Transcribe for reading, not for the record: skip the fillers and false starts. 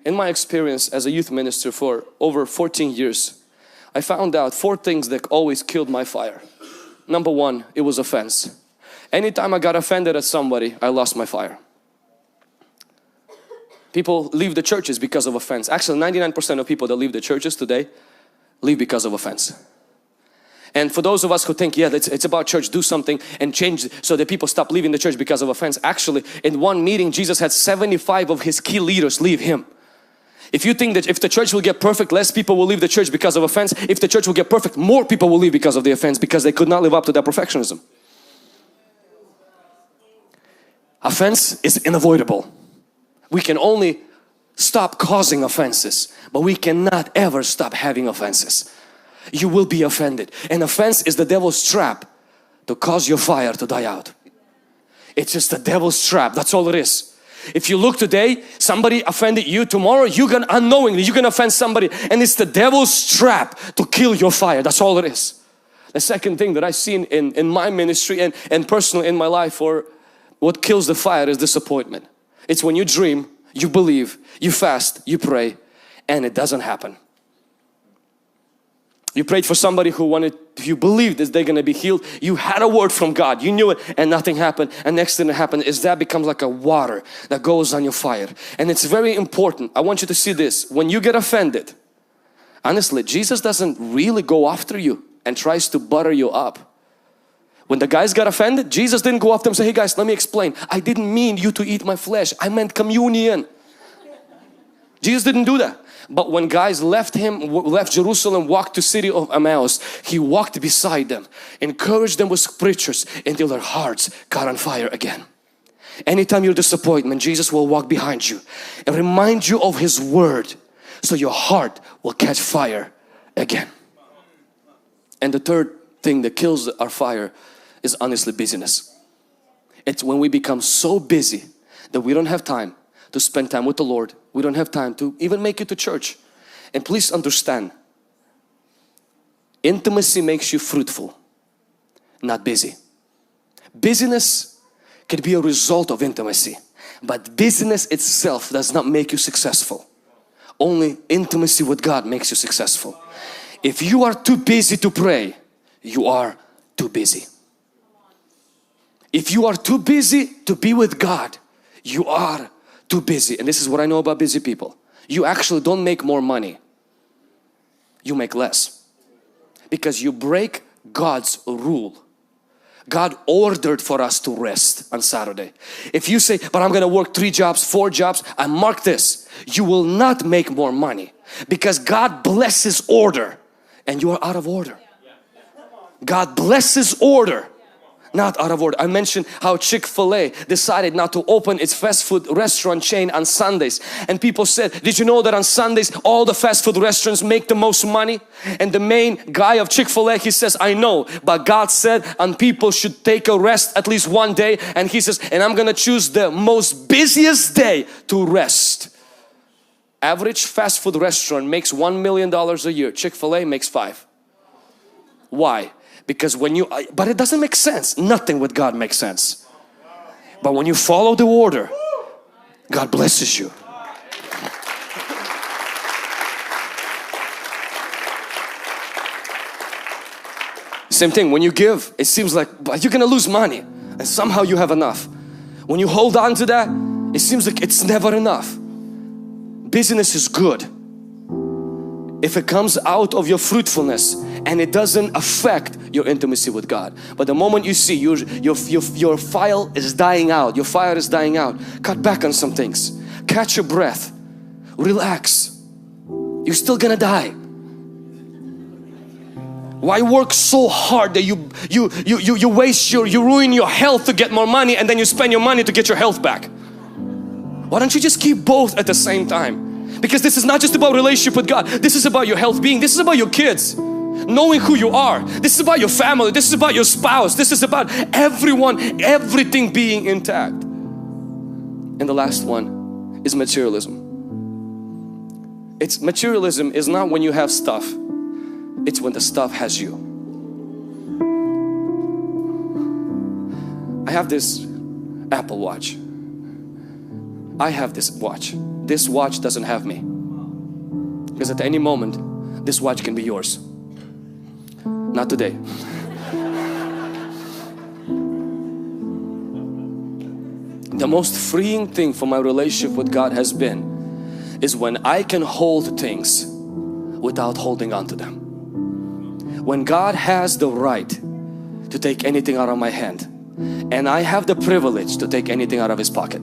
In my experience as a youth minister for over 14 years, I found out 4 things that always killed my fire. Number 1, it was offense. Anytime I got offended at somebody, I lost my fire. People leave the churches because of offense. Actually, 99% of people that leave the churches today leave because of offense. And for those of us who think, yeah, it's about church, do something and change so that people stop leaving the church because of offense. Actually, in one meeting, Jesus had 75 of His key leaders leave Him. If you think that if the church will get perfect, less people will leave the church because of offense. If the church will get perfect, more people will leave because of the offense, because they could not live up to that perfectionism. Offense is unavoidable. We can only stop causing offenses, but we cannot ever stop having offenses. You will be offended, and offense is the devil's trap to cause your fire to die out. It's just the devil's trap, that's all it is. If you look today, somebody offended you, tomorrow you're gonna unknowingly, you're gonna offend somebody, and it's the devil's trap to kill your fire. That's all it is. The second thing that I've seen in my ministry and personally in my life, or what kills the fire, is disappointment. It's when you dream, you believe, you fast, you pray, and it doesn't happen. You prayed for somebody who you believed that they're going to be healed. You had a word from God. You knew it and nothing happened. And next thing that happened is that becomes like a water that goes on your fire. And it's very important. I want you to see this. When you get offended, honestly, Jesus doesn't really go after you and tries to butter you up. When the guys got offended, Jesus didn't go after them and say, hey guys, let me explain. I didn't mean you to eat my flesh. I meant communion. Jesus didn't do that. But when guys left Jerusalem, walked to city of Emmaus, He walked beside them, encouraged them with scriptures until their hearts got on fire again. Anytime you're disappointment, Jesus will walk behind you and remind you of His word, so your heart will catch fire again. And the third thing that kills our fire is honestly busyness. It's when we become so busy that we don't have time to spend time with the Lord. We don't have time to even make it to church. And please understand, intimacy makes you fruitful, not busy. Busyness can be a result of intimacy, but busyness itself does not make you successful. Only intimacy with God makes you successful. If you are too busy to pray, you are too busy. If you are too busy to be with God, you are too busy. And this is what I know about busy people. You actually don't make more money. You make less. Because you break God's rule. God ordered for us to rest on Saturday. If you say, but I'm going to work 3 jobs, 4 jobs, and mark this, you will not make more money. Because God blesses order and you are out of order. God blesses order, not out of order. I mentioned how Chick-fil-A decided not to open its fast food restaurant chain on Sundays, and people said, did you know that on Sundays all the fast food restaurants make the most money? And the main guy of Chick-fil-A, he says, I know, but God said and people should take a rest at least one day, and he says, and I'm gonna choose the most busiest day to rest. Average fast food restaurant makes $1 million a year. Chick-fil-A makes 5. Why? Because when you, but it doesn't make sense. Nothing with God makes sense. But when you follow the order, God blesses you. Same thing, when you give, it seems like you're gonna lose money and somehow you have enough. When you hold on to that, it seems like it's never enough. Busyness is good if it comes out of your fruitfulness and it doesn't affect your intimacy with God. But the moment you see your fire is dying out, your fire is dying out, cut back on some things. Catch your breath. Relax. You're still gonna die. Why work so hard that you waste you ruin your health to get more money, and then you spend your money to get your health back? Why don't you just keep both at the same time? Because this is not just about relationship with God. This is about your health being. This is about your kids, knowing who you are. This is about your family. This is about your spouse. This is about everyone, everything being intact. And the last one is materialism. Materialism is not when you have stuff. It's when the stuff has you. I have this Apple Watch. I have this watch. this watch doesn't have me. Because at any moment, this watch can be yours. Not today. The most freeing thing for my relationship with God has been is when I can hold things without holding on to them. When God has the right to take anything out of my hand, and I have the privilege to take anything out of His pocket.